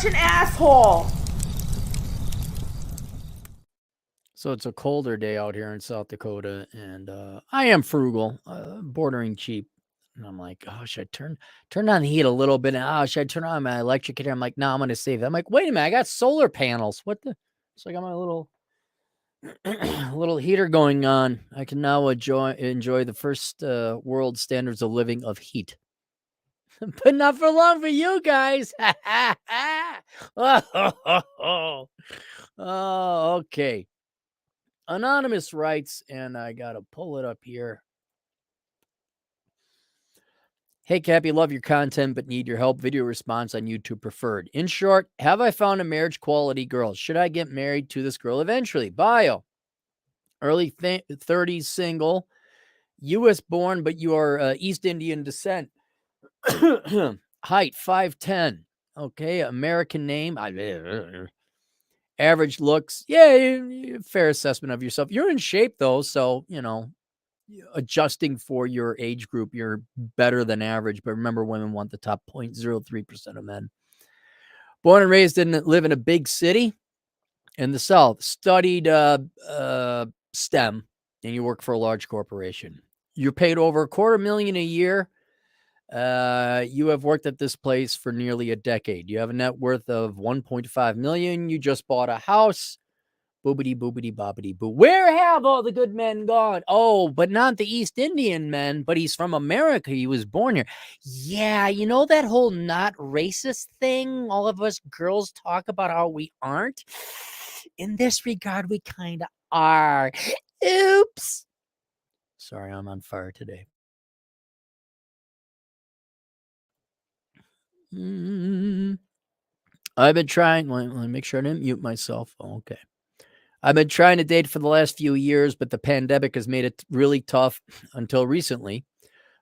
such an asshole. So it's a colder day out here in South Dakota, and I am frugal, bordering cheap. And I'm like, oh, should I turn on the heat a little bit? And, oh, should I turn on my electric heater? I'm like, no, I'm going to save that. I'm like, wait a minute, I got solar panels. What the? So I got my little little heater going on. I can now enjoy the first world standards of living of heat. But not for long for you guys. Oh, okay. Anonymous writes, and I got to pull it up here. Hey, Cappy, love your content, but need your help. Video response on YouTube preferred. In short, have I found a marriage quality girl? Should I get married to this girl eventually? Bio. Early 30s single. U.S. born, but you are East Indian descent. Height, 5'10". Okay, American name. Average looks. Yeah, fair assessment of yourself. You're in shape, though, so, adjusting for your age group, you're better than average. But remember, women want the top 0.03% of men. Born and raised, didn't live in a big city in the South. Studied STEM, and you work for a large corporation. You're paid over $250,000 a year. You have worked at this place for nearly a decade. You have a net worth of $1.5 million. You just bought a house. Boobity, boobity, bobbity, boo. Where have all the good men gone? Oh, but not the East Indian men, but he's from America. He was born here. Yeah, you know that whole not racist thing? All of us girls talk about how we aren't. In this regard, we kind of are. Oops. Sorry, I'm on fire today. I've been trying. Let me make sure I didn't mute myself. Okay. I've been trying to date for the last few years, but the pandemic has made it really tough until recently.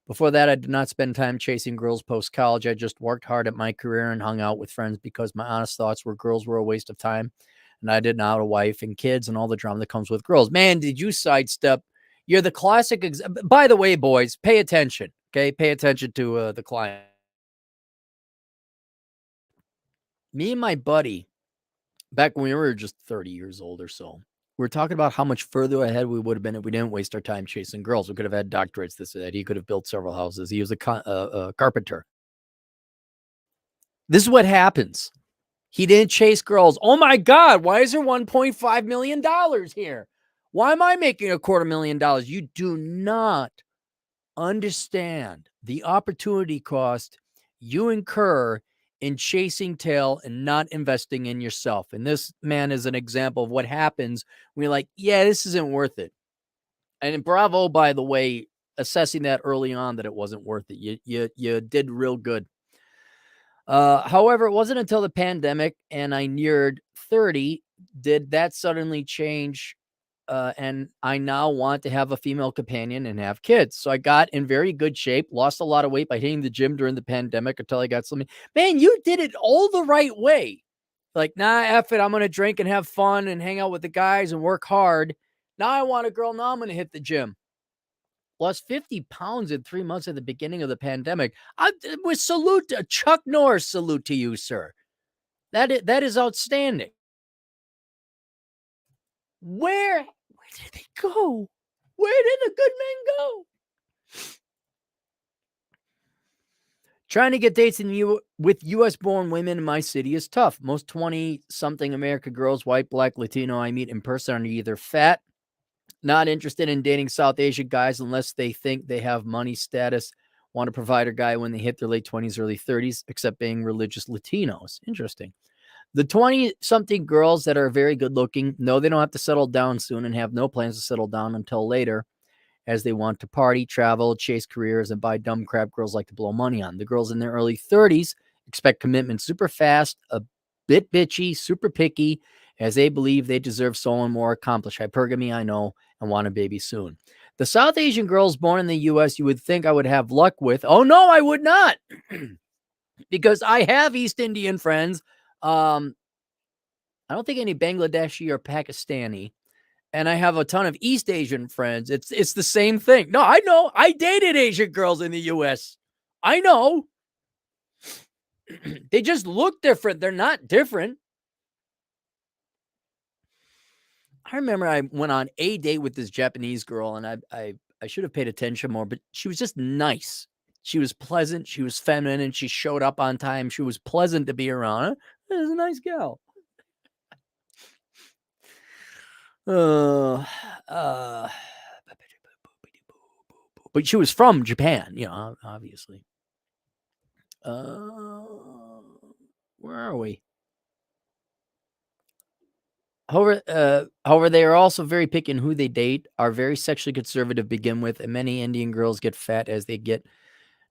Before that, I did not spend time chasing girls post-college. I just worked hard at my career and hung out with friends because my honest thoughts were girls were a waste of time. And I didn't have a wife and kids and all the drama that comes with girls. Man, did you sidestep? You're the classic. By the way, boys, pay attention. Okay, pay attention to the client. Me and my buddy, back when we were just 30 years old or so, we're talking about how much further ahead we would have been if we didn't waste our time chasing girls. We could have had doctorates, this and that. He could have built several houses. He was a carpenter. This is what happens. He didn't chase girls. Oh my God, why is there $1.5 million here? Why am I making $250,000? You do not understand the opportunity cost you incur in chasing tail and not investing in yourself. And this man is an example of what happens when you're like, yeah, this isn't worth it. And bravo, by the way, assessing that early on that it wasn't worth it. You did real good. However, it wasn't until the pandemic and I neared 30 did that suddenly change. And I now want to have a female companion and have kids. So I got in very good shape, lost a lot of weight by hitting the gym during the pandemic until I got something. Man, you did it all the right way. Like, nah, F it. I'm going to drink and have fun and hang out with the guys and work hard. Now I want a girl. Now I'm going to hit the gym. Lost 50 pounds in 3 months at the beginning of the pandemic. Chuck Norris salute to you, sir. That is outstanding. Where did they go? Where did the good men go? Trying to get dates with U.S.-born women in my city is tough. Most 20-something American girls, white, black, Latino, I meet in person are either fat, not interested in dating South Asian guys unless they think they have money status, want a provider guy when they hit their late 20s, early 30s, except being religious Latinos. Interesting. The 20-something girls that are very good-looking know they don't have to settle down soon and have no plans to settle down until later, as they want to party, travel, chase careers, and buy dumb crap girls like to blow money on. The girls in their early 30s expect commitment super fast, a bit bitchy, super picky, as they believe they deserve someone more accomplished. Hypergamy, I know, and want a baby soon. The South Asian girls born in the U.S. you would think I would have luck with. Oh, no, I would not. Because I have East Indian friends. I don't think any Bangladeshi or Pakistani. And I have a ton of East Asian friends. It's the same thing. No, I know. I dated Asian girls in the U.S. I know. They just look different. They're not different. I remember I went on a date with this Japanese girl, and I should have paid attention more, but she was just nice. She was pleasant. She was feminine, and she showed up on time. She was pleasant to be around. It was a nice gal. But she was from Japan, obviously. Where are we? However, they are also very picky in who they date, are very sexually conservative to begin with, and many Indian girls get fat as they get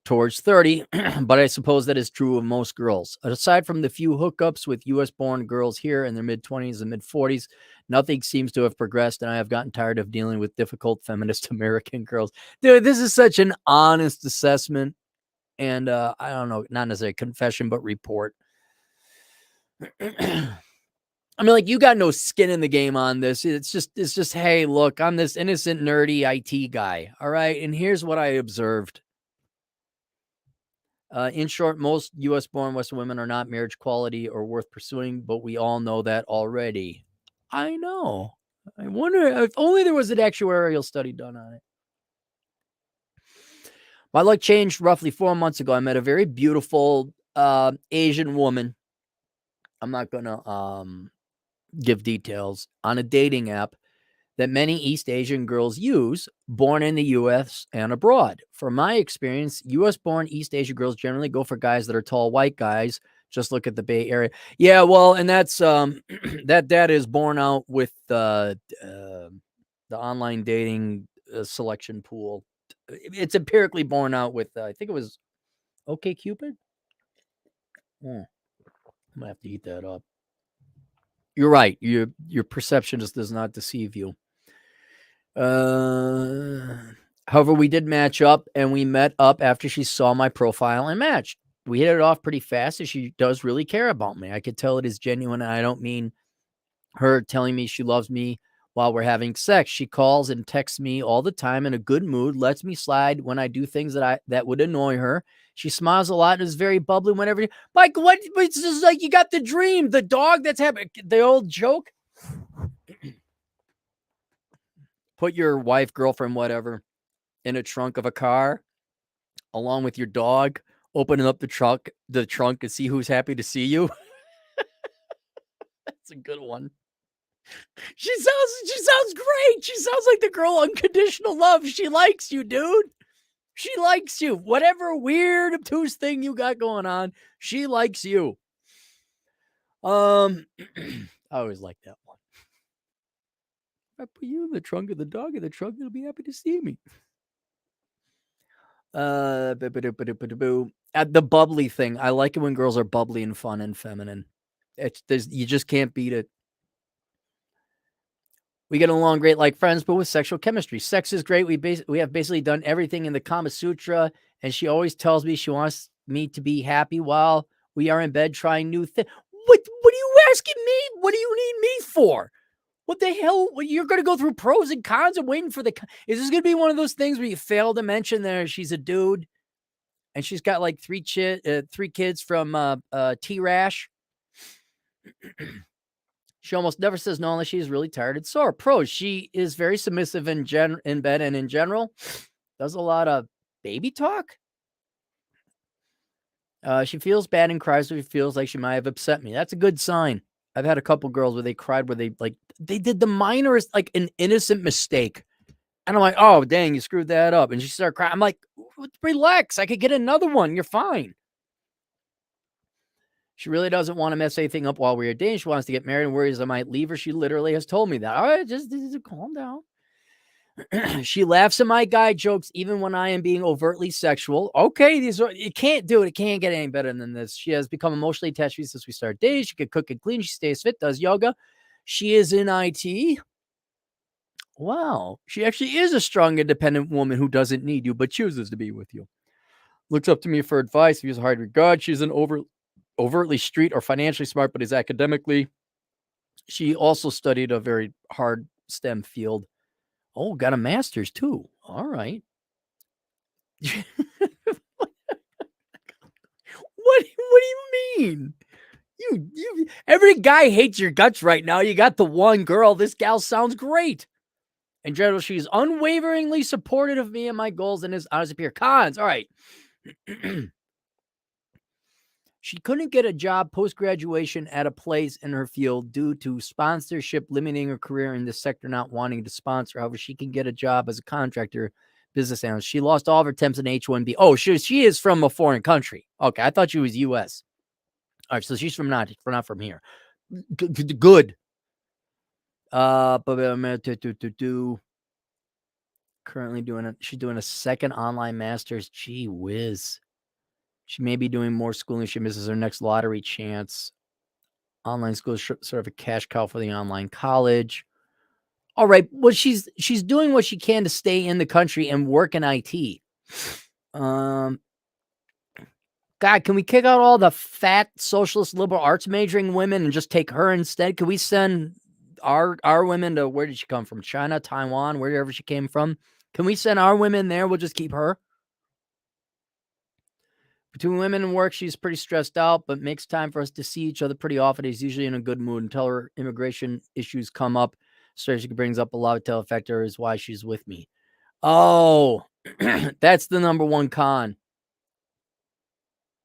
towards 30, but I suppose that is true of most girls. Aside from the few hookups with US-born girls here in their mid-20s and mid-40s, nothing seems to have progressed, and I have gotten tired of dealing with difficult feminist American girls. Dude, this is such an honest assessment, and I don't know, not necessarily confession, but report. I mean, like, you got no skin in the game on this. It's just, hey, look, I'm this innocent, nerdy IT guy. All right. And here's what I observed. In short, most US born Western women are not marriage quality or worth pursuing, but we all know that already. I know. I wonder if only there was an actuarial study done on it. My luck changed roughly 4 months ago. I met a very beautiful Asian woman. I'm not going to give details, on a dating app that many East Asian girls use, born in the U.S. and abroad. From my experience, U.S.-born East Asian girls generally go for guys that are tall white guys. Just look at the Bay Area. Yeah, well, and that's that data is borne out with the online dating selection pool. It's empirically borne out with, I think it was OkCupid. I'm gonna have to eat that up. You're right. Your perception just does not deceive you. However, we did match up, and we met up after she saw my profile and matched. We hit it off pretty fast, and she does really care about me. I could tell it is genuine, and I don't mean her telling me she loves me while we're having sex. She calls and texts me all the time in a good mood, lets me slide when I do things that would annoy her. She smiles a lot and is very bubbly whenever. Like, what? It's just like you got the dream, the dog that's happening. The old joke. Put your wife, girlfriend, whatever, in a trunk of a car, along with your dog, opening up the trunk and see who's happy to see you. That's a good one. She sounds great. She sounds like the girl unconditional love. She likes you, dude. She likes you. Whatever weird, obtuse thing you got going on, she likes you. I always like that one. If I put you in the trunk of the dog in the trunk, it'll be happy to see me. The bubbly thing. I like it when girls are bubbly and fun and feminine. You just can't beat it. We get along great like friends, but with sexual chemistry. Sex is great. We have basically done everything in the Kama Sutra, and she always tells me she wants me to be happy while we are in bed trying new things. What are you asking me? What do you need me for? What the hell? You're going to go through pros and cons and waiting for is this going to be one of those things where you fail to mention that she's a dude and she's got like three kids from T-Rash? She almost never says no unless she's really tired and sore. Pros, she is very submissive in bed and in general. Does a lot of baby talk. She feels bad and cries when she feels like she might have upset me. That's a good sign. I've had a couple girls where they cried where they did the minorest, like an innocent mistake. And I'm like, oh, dang, you screwed that up. And she started crying. I'm like, relax. I could get another one. You're fine. She really doesn't want to mess anything up while we are dating. She wants to get married and worries I might leave her. She literally has told me that. All right, just calm down. She laughs at my guy jokes even when I am being overtly sexual. Okay, you can't do it. It can't get any better than this. She has become emotionally attached to me since we started dating. She can cook and clean. She stays fit, does yoga. She is in IT. Wow. She actually is a strong, independent woman who doesn't need you, but chooses to be with you. Looks up to me for advice. Views a hard regard. She's an overtly street or financially smart, but is academically. She also studied a very hard STEM field. Oh, got a master's too. All right. What What do you mean? You every guy hates your guts right now. You got the one girl. This gal sounds great. In general, she's unwaveringly supportive of me and my goals and is honest appear. Cons. All right. She couldn't get a job post-graduation at a place in her field due to sponsorship limiting her career in this sector, not wanting to sponsor. However, she can get a job as a contractor business analyst. She lost all of her attempts in H-1B. Oh, she is from a foreign country. Okay, I thought she was U.S. All right, so she's not from here. Good. Currently she's doing a second online master's. Gee whiz. She may be doing more schooling. She misses her next lottery chance. Online school is sort of a cash cow for the online college. All right. Well, she's doing what she can to stay in the country and work in IT. God, can we kick out all the fat socialist liberal arts majoring women and just take her instead? Can we send our women to, where did she come from? China, Taiwan, wherever she came from? Can we send our women there? We'll just keep her. Between women and work, she's pretty stressed out, but makes time for us to see each other pretty often. He's usually in a good mood until her immigration issues come up. So she brings up a lot of tell factor is why she's with me. Oh, that's the number one con.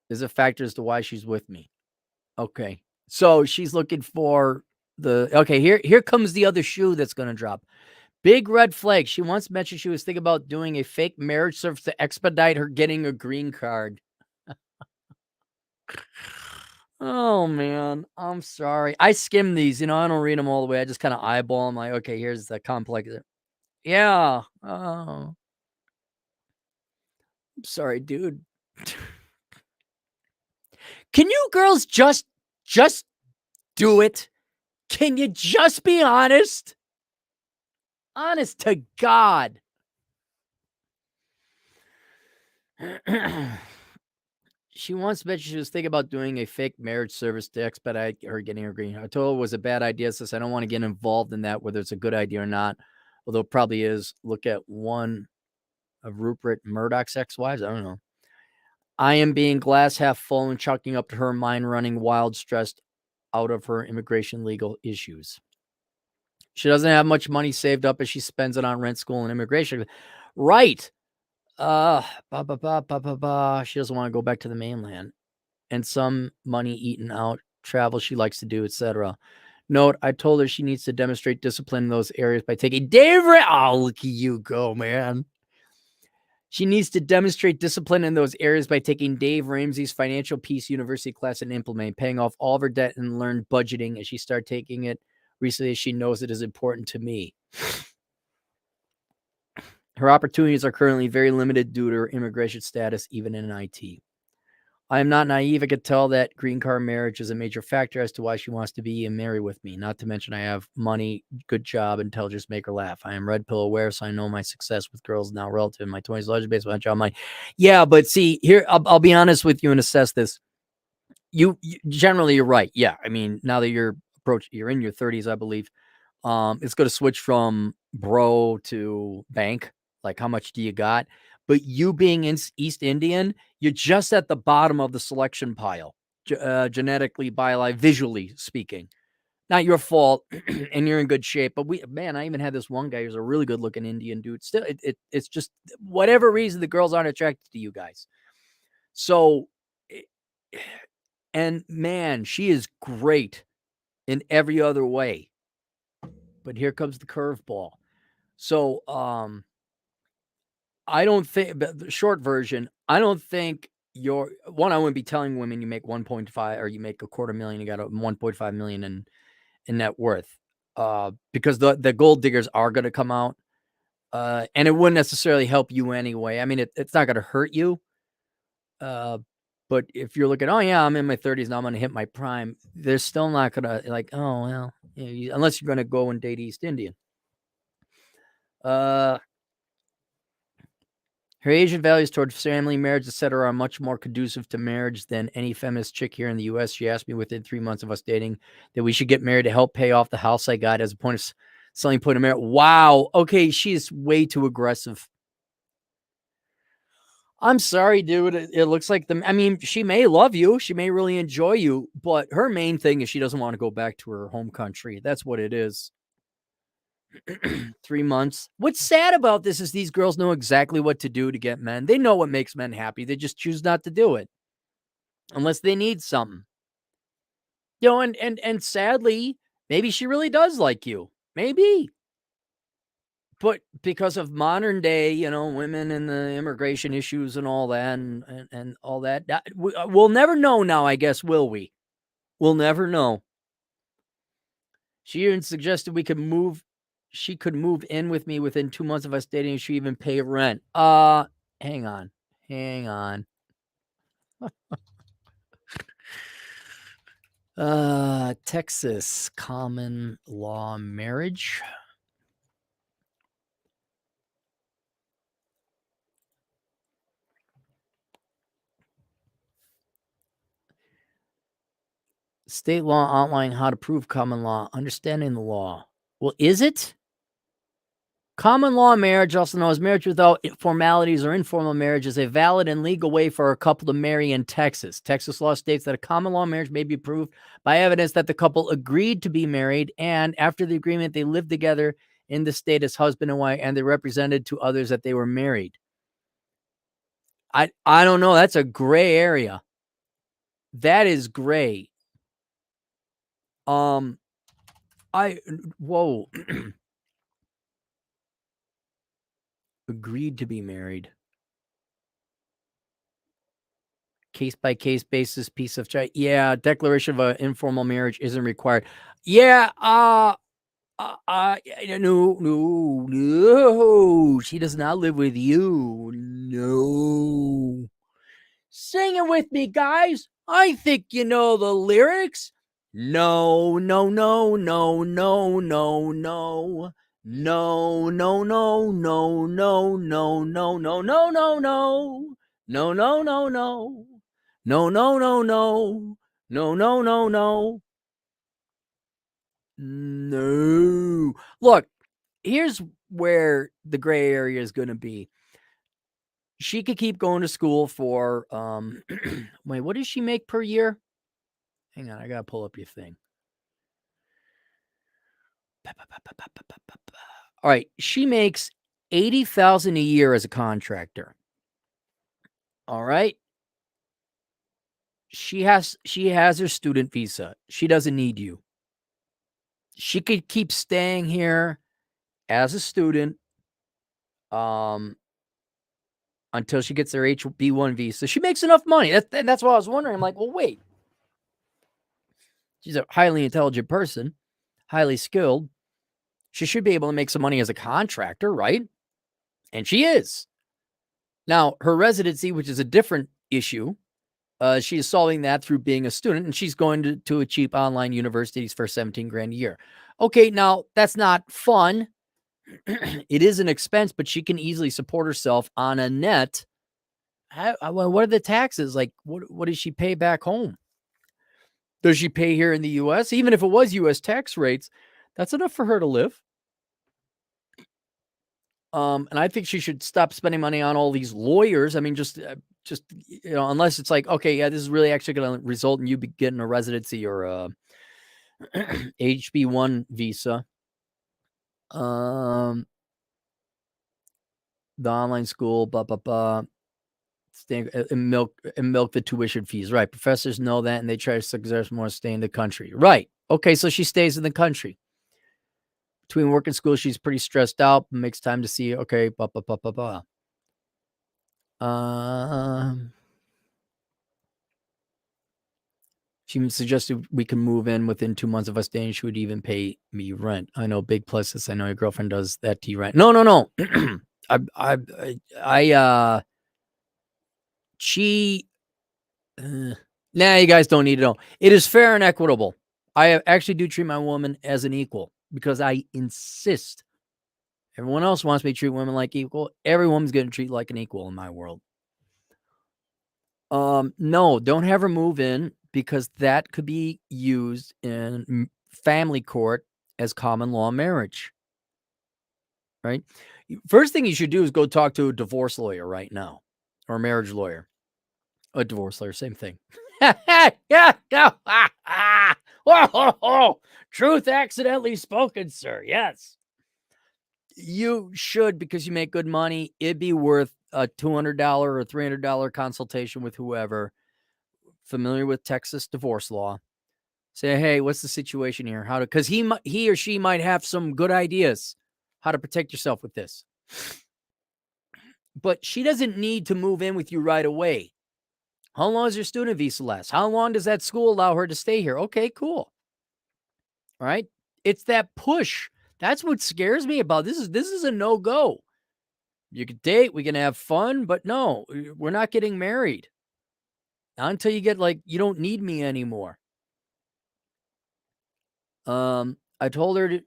Is a factor as to why she's with me. Okay. So she's looking for here comes the other shoe that's going to drop. Big red flag. She once mentioned she was thinking about doing a fake marriage service to expedite her getting a green card. Oh, man. I'm sorry. I skim these. I don't read them all the way. I just kind of eyeball them like, okay, here's the complex. Yeah. Oh. I'm sorry, dude. Can you girls just do it? Can you just be honest? Honest to God. She once mentioned she was thinking about doing a fake marriage service to expedite her getting her green. I told her it was a bad idea, since I don't want to get involved in that, whether it's a good idea or not. Although it probably is. Look at one of Rupert Murdoch's ex-wives. I don't know. I am being glass half full and chucking up to her mind running wild, stressed out of her immigration legal issues. She doesn't have much money saved up as she spends it on rent, school, and immigration. Right. She doesn't want to go back to the mainland. And some money eaten out, travel she likes to do, etc. Note, I told her she needs to demonstrate discipline in those areas by taking look at you go, man. She needs to demonstrate discipline in those areas by taking Dave Ramsey's Financial Peace University class and implement, paying off all of her debt and learn budgeting as she started taking it recently, as she knows it is important to me. Her opportunities are currently very limited due to her immigration status, even in IT. I am not naive. I could tell that green card marriage is a major factor as to why she wants to be and marry with me. Not to mention I have money, good job, intelligence, make her laugh. I am red pill aware, so I know my success with girls now relative in my 20s, largely based on my job. Yeah, but see, here, I'll be honest with you and assess this. You generally, you're right. Yeah, I mean, now that you're in your 30s, I believe, it's going to switch from bro to bank. Like, how much do you got? But you being in East Indian, you're just at the bottom of the selection pile, genetically, visually speaking. Not your fault, and you're in good shape. But I even had this one guy who's a really good looking Indian dude. Still, it's just whatever reason the girls aren't attracted to you guys. So, and man, she is great in every other way. But here comes the curveball. So, I don't think, the short version, I don't think I wouldn't be telling women you make 1.5 or you make $250,000, you got a 1.5 million in net worth, because the gold diggers are going to come out, and it wouldn't necessarily help you anyway. I mean, it's not going to hurt you. But if you're looking, oh yeah, I'm in my 30s now, I'm going to hit my prime, they're still not going to like, oh, well, unless you're going to go and date East Indian. Her Asian values towards family, marriage, etc. are much more conducive to marriage than any feminist chick here in the U.S. She asked me within 3 months of us dating that we should get married to help pay off the house I got as a point of selling point of marriage. Wow. Okay, she's way too aggressive. I'm sorry, dude. It looks like I mean, she may love you. She may really enjoy you, but her main thing is she doesn't want to go back to her home country. That's what it is. 3 months. What's sad about this is these girls know exactly what to do to get men. They know what makes men happy. They just choose not to do it unless they need something. You know, and sadly, maybe she really does like you. Maybe. But because of modern day, women and the immigration issues and all that and all that, we'll never know now, I guess, will we? We'll never know. She even suggested she could move in with me within 2 months of us dating, and she even pay rent. Hang on. Hang on. Texas common law marriage. State law outlining how to prove common law, understanding the law. Well, is it? Common law marriage, also known as marriage without formalities or informal marriage, is a valid and legal way for a couple to marry in Texas. Texas law states that a common law marriage may be proved by evidence that the couple agreed to be married, and after the agreement, they lived together in the state as husband and wife, and they represented to others that they were married. I don't know. That's a gray area. That is gray. Whoa. Agreed to be married. Case by case basis, piece of child. Yeah, declaration of an informal marriage isn't required. Yeah, no. She does not live with you. No. Sing it with me, guys. I think you know the lyrics. No, no, no, no, no, no, no. No, no, no, no, no, no, no, no, no, no, no. No, no, no, no. No, no, no, no. No, no, no, no. No. Look, here's where the gray area is going to be. She could keep going to school for wait, what does she make per year? Hang on, I got to pull up your thing. All right, she makes 80,000 a year as a contractor. All right? She has her student visa. She doesn't need you. She could keep staying here as a student until she gets her HB1 visa. She makes enough money. That's why I was wondering. I'm like, well, wait. She's a highly intelligent person, highly skilled. She should be able to make some money as a contractor, right? And she is. Now, her residency, which is a different issue, she is solving that through being a student, and she's going to a cheap online universities for 17 grand a year. Okay, now that's not fun. It is an expense, but she can easily support herself on a net. What are the taxes? Like, what does she pay back home? Does she pay here in the U.S.? Even if it was U.S. tax rates, that's enough for her to live. And I think she should stop spending money on all these lawyers. I mean, just unless it's like, okay, yeah, this is really actually going to result in you getting a residency or a HB1 visa. The online school, blah blah blah. And milk the tuition fees, right? Professors know that, and they try to suggest more stay in the country, right? Okay, so she stays in the country. Between work and school, she's pretty stressed out. Makes time to see. Okay, blah blah blah blah blah. She suggested we can move in within 2 months of us dating. She would even pay me rent. I know, big pluses. I know your girlfriend does that to you, right? No. Nah, you guys don't need to know. It is fair and equitable. I actually do treat my woman as an equal because I insist. Everyone else wants me to treat women like equal. Every woman's going to treat like an equal in my world. No, don't have her move in because that could be used in family court as common law marriage. Right? First thing you should do is go talk to a divorce lawyer right now. or a marriage lawyer, a divorce lawyer, same thing. Yeah. Truth accidentally spoken, sir. Yes. You should, because you make good money. It'd be worth a $200 or $300 consultation with whoever familiar with Texas divorce law. Say, hey, what's the situation here? How to, because he or she might have some good ideas how to protect yourself with this. But she doesn't need to move in with you right away. How long does your student visa last? How long does that school allow her to stay here? Okay, cool. All right. It's that push. That's what scares me about this. Is a no-go. You can date, we can have fun, but no, we're not getting married. Not until you get like, you don't need me anymore. I told her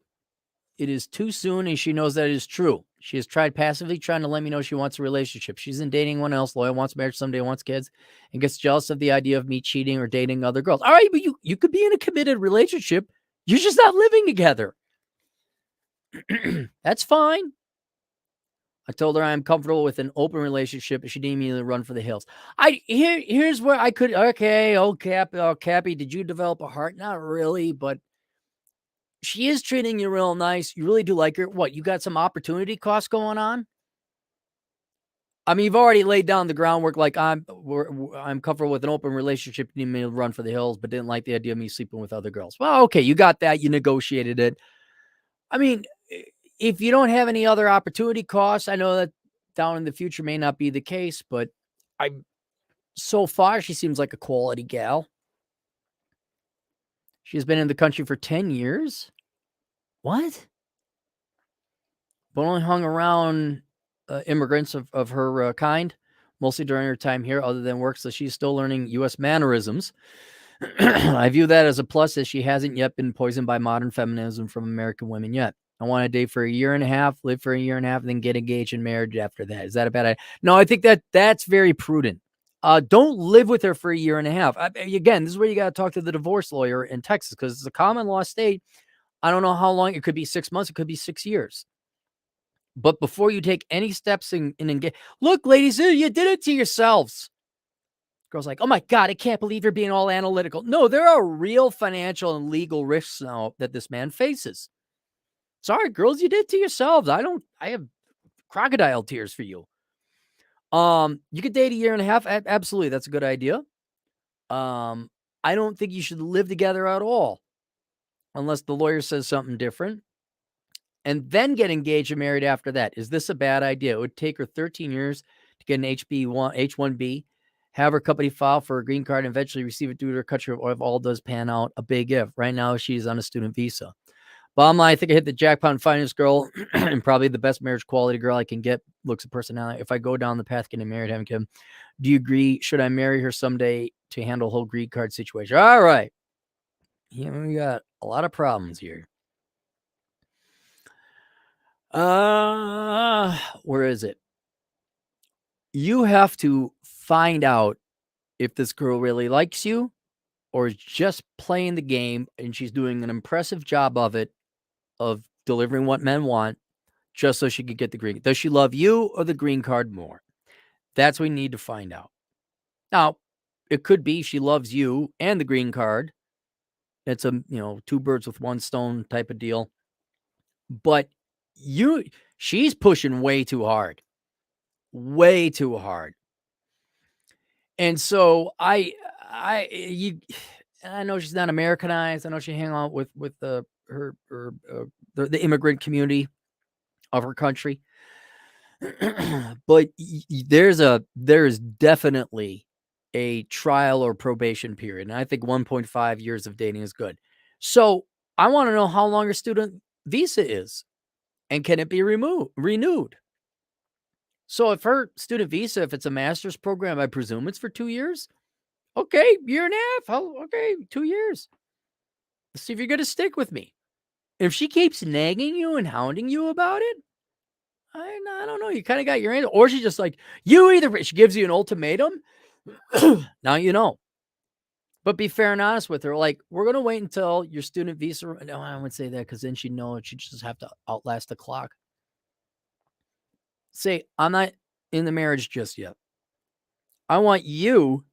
it is too soon, and she knows that it is true. She has tried passively trying to let me know she wants a relationship. She's in dating one else, loyal, wants marriage someday, wants kids, and gets jealous of the idea of me cheating or dating other girls. All right, but you could be in a committed relationship. You're just not living together. That's fine. I told her I'm comfortable with an open relationship, and she didn't immediately run for the hills. Here's where I could, okay, Cappy, did you develop a heart? Not really, but she is treating you real nice. You really do like her. What, you got some opportunity costs going on? I mean, you've already laid down the groundwork. Like I'm comfortable with an open relationship. You didn't mean to run for the hills, but didn't like the idea of me sleeping with other girls. Well, okay, you got that. You negotiated it. I mean, if you don't have any other opportunity costs, I know that down in the future may not be the case, but so far she seems like a quality gal. She's been in the country for 10 years. What? But only hung around immigrants of her kind, mostly during her time here, other than work. So she's still learning U.S. mannerisms. I view that as a plus, as she hasn't yet been poisoned by modern feminism from American women yet. I want to date for a year and a half, live for a year and a half, and then get engaged and married after that. Is that a bad idea? No, I think that's very prudent. Don't live with her for a year and a half. Again, this is where you got to talk to the divorce lawyer in Texas, because it's a common law state. I don't know how long. It could be 6 months. It could be 6 years. But before you take any steps in engage, look, ladies, you did it to yourselves. Girl's like, oh my God, I can't believe you're being all analytical. No, there are real financial and legal risks now that this man faces. Sorry, girls, you did it to yourselves. I have crocodile tears for you. You could date a year and a half. Absolutely. That's a good idea. I don't think you should live together at all unless the lawyer says something different. And then get engaged and married after that. Is this a bad idea? It would take her 13 years to get an H-1B, have her company file for a green card, and eventually receive it due to her country if all does pan out. A big if. Right now, she's on a student visa. Bottom line, I think I hit the jackpot and find this girl, and probably the best marriage quality girl I can get, looks and personality. If I go down the path getting married, having kids, do you agree? Should I marry her someday to handle the whole green card situation? All right. Yeah, we got a lot of problems here. Where is it? You have to find out if this girl really likes you or is just playing the game, and she's doing an impressive job of delivering what men want just so she could get the green. Does she love you or the green card more? That's what we need to find out. Now, it could be she loves you and the green card. It's a, two birds with one stone type of deal. But she's pushing way too hard. Way too hard. And so I know she's not Americanized. I know she hang out with the immigrant community of her country. But there is definitely a trial or probation period. And I think 1.5 years of dating is good. So I want to know how long her student visa is, and can it be renewed? So if her student visa, if it's a master's program, I presume it's for 2 years. Okay, year and a half. Okay, 2 years. Let's see if you're going to stick with me. If she keeps nagging you and hounding you about it, I don't know. You kind of got your answer. Or she just like, she gives you an ultimatum. Now you know. But be fair and honest with her. Like, we're going to wait until your student visa. No, I wouldn't say that, because then she'd know she'd just have to outlast the clock. Say, I'm not in the marriage just yet. I want you,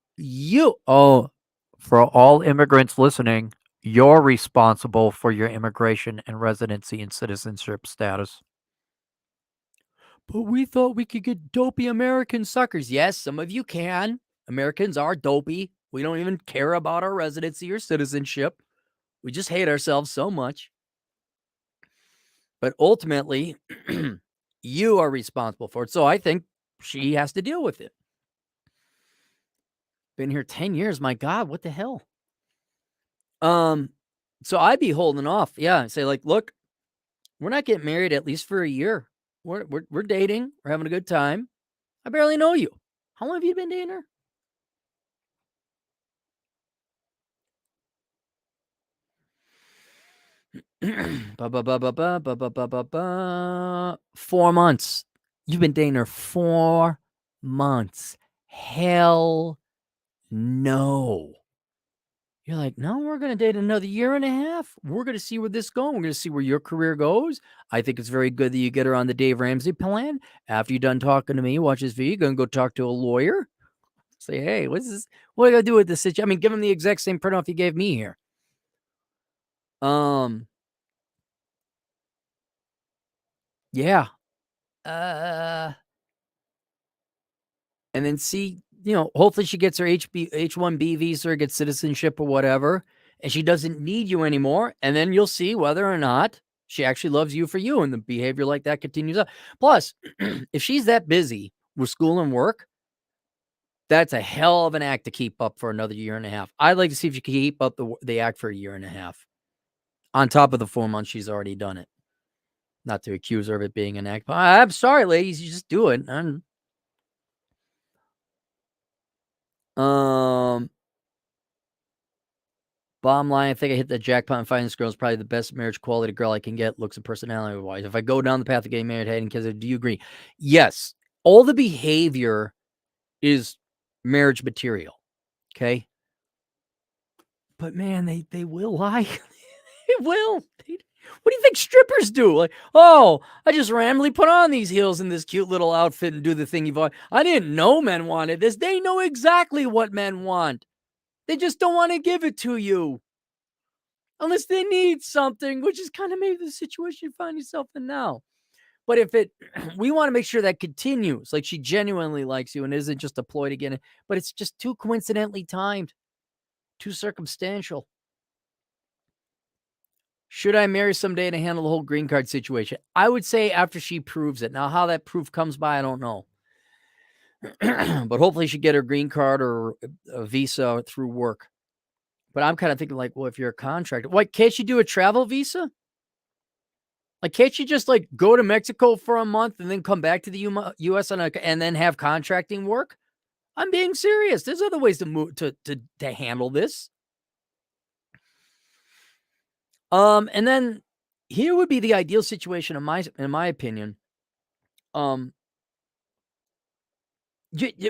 oh, for all immigrants listening, you're responsible for your immigration and residency and citizenship status. But we thought we could get dopey American suckers. Yes, some of you can. Americans are dopey. We don't even care about our residency or citizenship. We just hate ourselves so much. But ultimately, you are responsible for it. So I think she has to deal with it. Been here 10 years. My God, what the hell? So I'd be holding off. Yeah. Say, like, look, we're not getting married at least for a year. We're dating. We're having a good time. I barely know you. How long have you been dating her? Ba, ba, ba, ba, ba, ba, ba, ba, ba, ba. 4 months. You've been dating her 4 months. Hell no. You're like, no, we're going to date another year and a half. We're going to see where this is going. We're going to see where your career goes. I think it's very good that you get her on the Dave Ramsey plan. After you're done talking to me, watch this video, you're going to go talk to a lawyer. Say, hey, what's this? What do I got to do with this situation? I mean, give him the exact same printout you gave me here. Yeah. And then see, hopefully she gets her H-1B visa or gets citizenship or whatever, and she doesn't need you anymore. And then you'll see whether or not she actually loves you for you, and the behavior like that continues up. Plus, if she's that busy with school and work, that's a hell of an act to keep up for another year and a half. I'd like to see if you can keep up the act for a year and a half on top of the 4 months she's already done it. Not to accuse her of it being an act. I'm sorry, ladies, you just do it. Bottom line, I think I hit the jackpot and finding this girl is probably the best marriage quality girl I can get, looks and personality wise. If I go down the path of getting married, having kids, do you agree? Yes. All the behavior is marriage material. Okay. But man, they will lie. They will. What do you think strippers do? Like, oh, I just randomly put on these heels and this cute little outfit and do the thing you've. I didn't know men wanted this. They know exactly what men want. They just don't want to give it to you. Unless they need something, which is kind of maybe the situation you find yourself in now. But if we want to make sure that continues, like she genuinely likes you and isn't just a ploy to get it, but it's just too coincidentally timed, too circumstantial. Should I marry someday to handle the whole green card situation? I would say after she proves it. Now, how that proof comes by, I don't know. But hopefully she get her green card or a visa through work. But I'm kind of thinking like, well, if you're a contractor, why can't you do a travel visa? Like, can't you just like go to Mexico for a month and then come back to the U.S. and then have contracting work? I'm being serious. There's other ways to move to handle this. And then here would be the ideal situation in my opinion.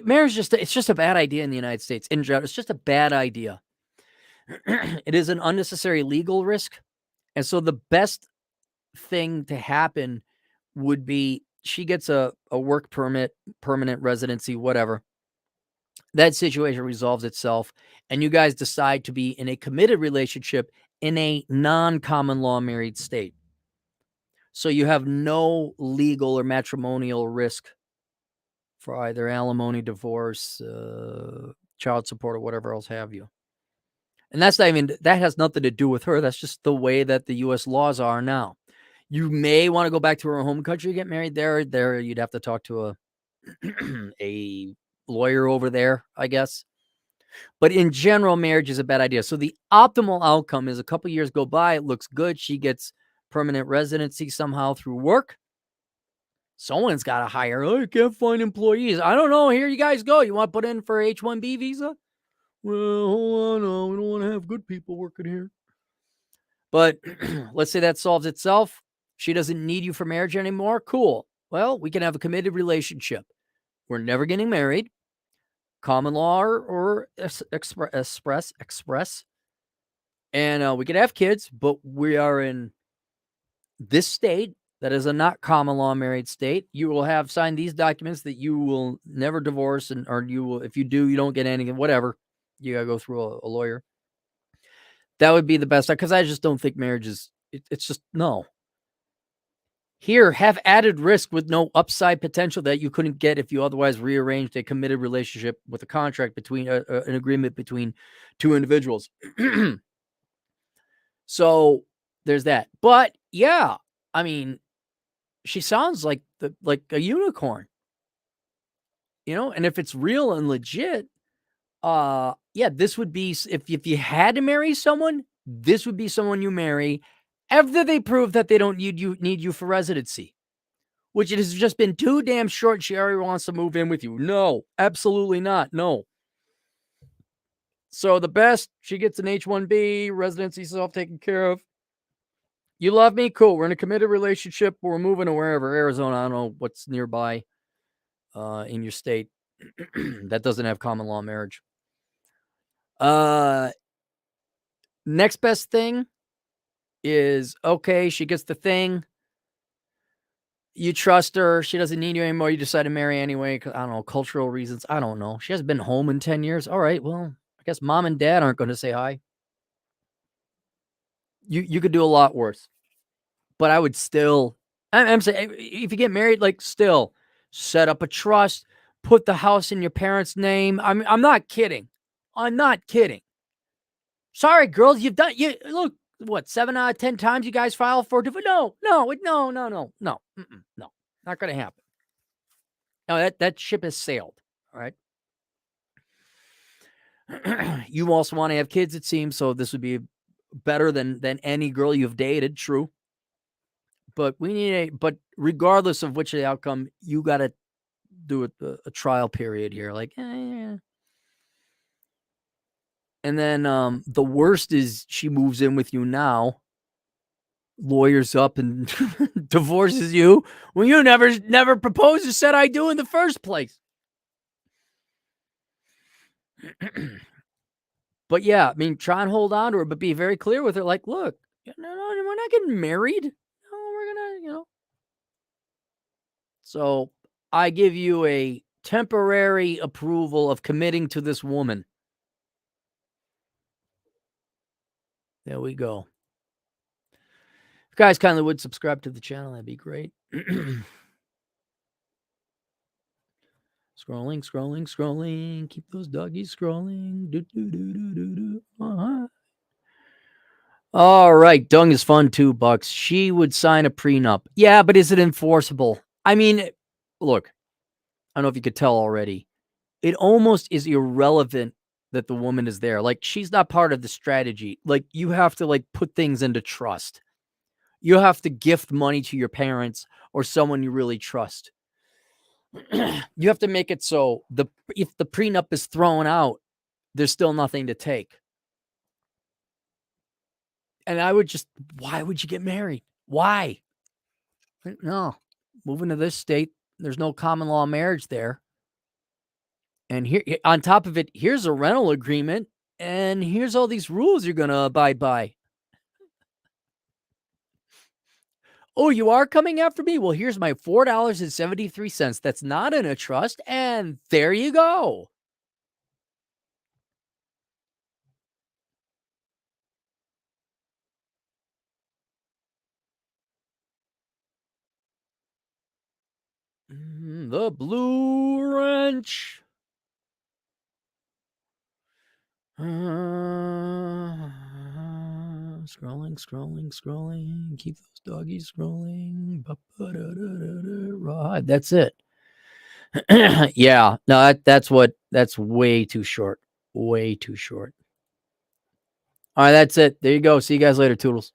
Marriage it's just a bad idea in the United States in general. It's just a bad idea. It is an unnecessary legal risk, and so the best thing to happen would be she gets a work permit, permanent residency, whatever. That situation resolves itself, and you guys decide to be in a committed relationship in a non-common law married state. So you have no legal or matrimonial risk for either alimony, divorce, child support, or whatever else have you. And that has nothing to do with her. That's just the way that the U.S. laws are now. You may want to go back to her home country, get married there. There, you'd have to talk to a lawyer over there, I guess. But in general, marriage is a bad idea. So the optimal outcome is a couple years go by, it looks good. She gets permanent residency somehow through work. Someone's got to hire. Oh, you can't find employees. I don't know. Here you guys go. You want to put in for H-1B visa? Well, hold on. We don't want to have good people working here. But let's say that solves itself. She doesn't need you for marriage anymore. Cool. Well, we can have a committed relationship. We're never getting married. Common law or express. And we can have kids, but we are in this state That is a not common law married state. You will have signed these documents that you will never divorce, or you will, if you do, you don't get anything, whatever. You got to go through a lawyer. That would be the best, because I just don't think marriage is, it's just, no. Here, have added risk with no upside potential that you couldn't get if you otherwise rearranged a committed relationship with a contract between an agreement between two individuals. So there's that. But yeah, I mean, she sounds like a unicorn, and if it's real and legit, yeah, this would be, if you had to marry someone, this would be someone you marry after they prove that they don't need you for residency, which it has just been too damn short. She already wants to move in with you. No, absolutely not. No. So the best, she gets an H-1B, residency self taken care of. You love me? Cool. We're in a committed relationship. We're moving to wherever, Arizona. I don't know what's nearby in your state that doesn't have common law marriage. Next best thing is, okay, she gets the thing. You trust her. She doesn't need you anymore. You decide to marry anyway because, I don't know, cultural reasons. I don't know. She hasn't been home in 10 years. All right, well, I guess mom and dad aren't going to say hi. You could do a lot worse. But I would still, I'm saying, if you get married, like, still set up a trust, put the house in your parents' name. I'm not kidding. I'm not kidding. Sorry, girls, look, what, 7 out of 10 times you guys file for divorce? No, not going to happen. No, that ship has sailed. All right. You also want to have kids, it seems, so this would be better than any girl you've dated. True. But but regardless of which the outcome, you got to do a trial period here. Like, yeah. And then the worst is she moves in with you now, lawyers up, and divorces you when you never proposed or said I do in the first place. But yeah, I mean, try and hold on to her, but be very clear with her. Like, look, no, we're not getting married. No, we're gonna, So I give you a temporary approval of committing to this woman. There we go. If you guys kindly would subscribe to the channel, that'd be great. Scrolling. Keep those doggies scrolling. All right. Dung is fun, $2. She would sign a prenup. Yeah, but is it enforceable? I mean, look, I don't know if you could tell already. It almost is irrelevant that the woman is there. Like, she's not part of the strategy. Like, you have to, like, put things into trust. You have to gift money to your parents or someone you really trust. You have to make it so if the prenup is thrown out, there's still nothing to take. And why would you get married? Why? No, moving to this state, there's no common law marriage there. And here, on top of it, here's a rental agreement, and here's all these rules you're going to abide by. Oh, you are coming after me? Well, here's my $4.73. That's not in a trust, and there you go. The Blue Wrench. Scrolling. Keep those doggies scrolling. Right, that's it. Yeah, no, that's way too short. Way too short. All right, that's it. There you go. See you guys later, Toodles.